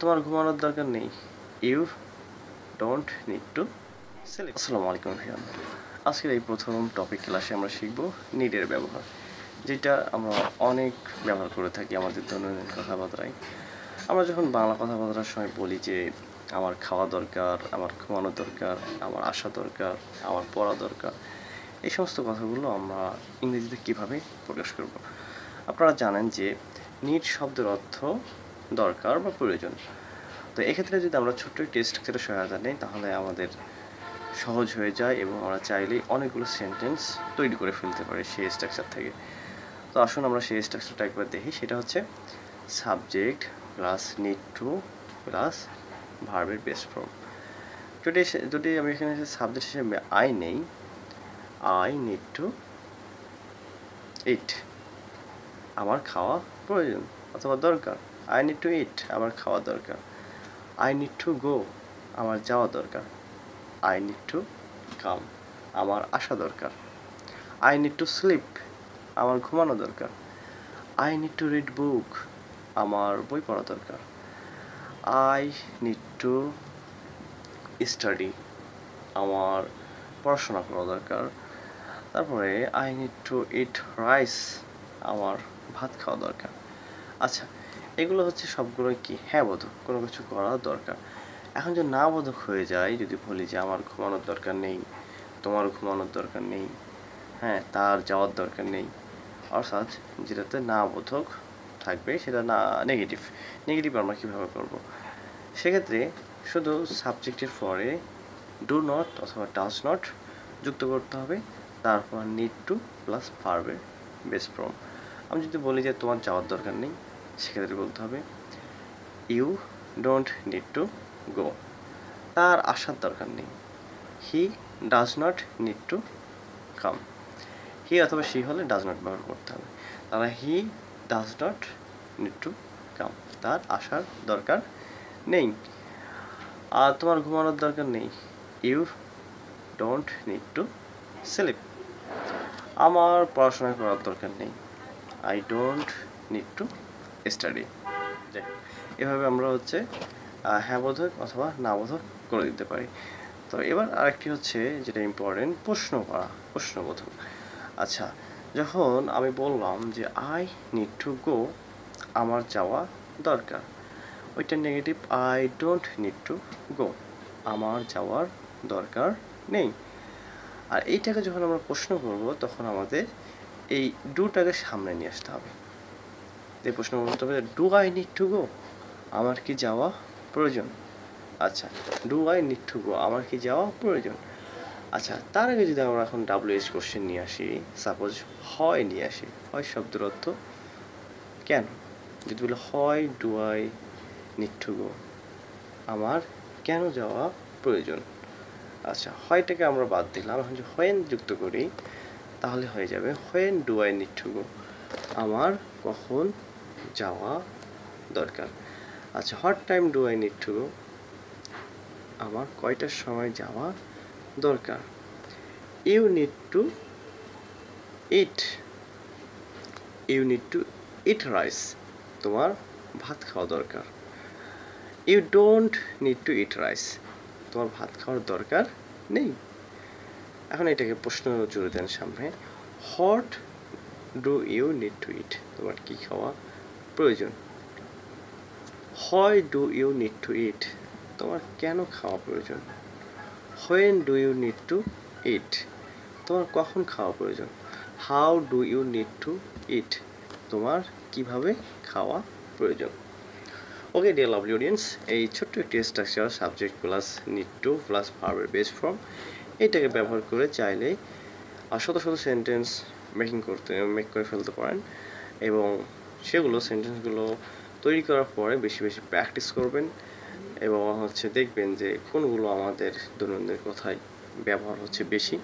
তোমার ঘুমানোর দরকার নেই। You don't need to sleep. আসসালামু আলাইকুম এভরিওয়ান। আজকের এই প্রথম টপিক ক্লাসে আমরা শিখব নিডের ব্যবহার, যেটা আমরা অনেক ব্যবহার করে থাকি আমাদের দৈনন্দিন কথাবার্তায়। আমরা যখন বাংলা কথাবার্তার সময় বলি যে আমার খাওয়া দরকার, আমার ঘুমানো দরকার, আমার আসা দরকার, আমার পড়া দরকার, এই সমস্ত কথাগুলো আমরা ইংরেজিতে কীভাবে প্রকাশ করব। আপনারা জানেন যে নিড শব্দের অর্থ দরকার বা প্রয়োজন। তো এক্ষেত্রে যদি আমরা ছোট্ট একটি স্ট্রাকচারের সহায়তা নিই তাহলে আমাদের সহজ হয়ে যায় এবং আমরা চাইলেই অনেকগুলো সেন্টেন্স তৈরি করে ফেলতে পারি সেই স্ট্রাকচার থেকে। তো আসুন আমরা সেই স্ট্রাকচারটা একবার দেখি। সেটা হচ্ছে subject plus need to plus ভার্বের বেস ফর্ম। যদি আমি এখানে সাবজেক্ট হিসেবে আই নেই, আই নিড টু ইট, আমার খাওয়া প্রয়োজন অথবা দরকার। আই নিড টু ইট, আমার খাওয়া দরকার। আই নিড টু গো, আমার যাওয়া দরকার। আই নিড টু কাম, আমার আসা দরকার। আই নিড টু স্লিপ, আমার ঘুমানো দরকার। আই নিড টু রিড বুক, আমার বই পড়া দরকার। আই নিড টু স্টাডি, আমার পড়াশোনা করা দরকার। তারপরে I need to eat rice, আমার ভাত খাওয়া দরকার। আচ্ছা, এগুলো হচ্ছে সবগুলোই কি হ্যাঁ বোধক, কোনো কিছু করা দরকার। এখন যে না বোধক হয়ে যায়, যদি বলি যে আমার ঘুমানোর দরকার নেই, তোমার ঘুমানোর দরকার নেই, হ্যাঁ তার যাওয়ার দরকার নেই, অর্থাৎ যেটাতে না বোধক থাকবে সেটা না নেগেটিভ। নেগেটিভ আমরা কীভাবে করব? সেক্ষেত্রে শুধু সাবজেক্টের পরে ডু নট অথবা ডাজ নট যুক্ত করতে হবে, তারপর নিড টু প্লাস ভার্বের বেস ফর্ম। আমি যদি বলি যে তোমার যাওয়ার দরকার নেই, সেক্ষেত্রে বলতে হবে you don't need to go. তার আসার দরকার নেই, he does not need to come. He অথবা সি হলে ডাজ নট ব্যবহার করতে হবে। তাহলে he does not need to come, তার আসার দরকার নেই। আর তোমার ঘুমানোর দরকার নেই, you don't need to sleep. আমার পড়াশোনা করার দরকার নেই, I don't need to study. এভাবে আমরা হচ্ছে হ্যাঁ বোধক অথবা না বোধক করে দিতে পারি। তো এবার আরেকটি হচ্ছে যেটা ইম্পর্টেন্ট, প্রশ্ন করা, প্রশ্নবোধক। আচ্ছা, যখন আমি বললাম যে আই নিড টু গো, আমার যাওয়া দরকার, ওইটা negative. I don't need to go, আমার যাওয়ার দরকার নেই। আর এইটাকে যখন আমরা প্রশ্ন করব তখন আমাদের এই ডুটাকে সামনে নিয়ে আসতে হবে। এই প্রশ্ন করতে হবে do I need to go, আমার কি যাওয়া প্রয়োজন। আচ্ছা, do I need to go, আমার কি যাওয়া প্রয়োজন। আচ্ছা, তার আগে যদি আমরা এখন WH কোশ্চেন নিয়ে আসি, সাপোজ হয় নিয়ে আসি। হয় শব্দের অর্থ কেন। যদি বলি হয় do I need to go, আমার কেন যাওয়া প্রয়োজন। আচ্ছা, হয়টাকে আমরা বাদ দিলাম, এখন যদি হোয়েন যুক্ত করি তাহলে হয়ে যাবে when do I need to go, আমার কখন যাওয়া দরকার। আচ্ছা, what time do I need to go, আমার কয়টার সময় যাওয়া দরকার। You need to eat, you need to eat rice, তোমার ভাত খাওয়া দরকার। You don't need to eat rice, তোমার ভাত খাওয়ার দরকার নেই। এখন এটাকে প্রশ্ন জুড়ে দেন সামনে, what do you need to eat, তোমার কি খাওয়া প্রয়োজন। Why do you need to eat, তোমার কেন খাওয়া প্রয়োজন। When do you need to eat, তোমার কখন খাওয়া প্রয়োজন। How do you need to eat, তোমার কিভাবে খাওয়া প্রয়োজন। ওকে ডিয়ার লাভলি অডিয়েন্স, এই ছোট্ট একটি structure subject plus need to plus ভার্বের বেস ফর্ম, এইটাকে ব্যবহার করে চাইলে শত শত সেন্টেন্স মেক করে ফেলতে পারেন এবং সেগুলো সেন্টেন্সগুলো তৈরি করার পরে বেশি বেশি প্র্যাকটিস করবেন এবং হচ্ছে দেখবেন যে কোনগুলো আমাদের দৈনন্দিন কথায় ব্যবহার হচ্ছে বেশি,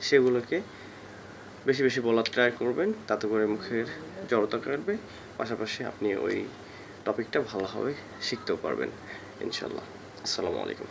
সেগুলোকে বেশি বেশি বলার ট্রাই করবেন। তাতে করে মুখের জড়তা কাটবে, পাশাপাশি আপনি ওই টপিকটা ভালোভাবে শিখতেও পারবেন ইনশাল্লাহ। আসসালামু আলাইকুম।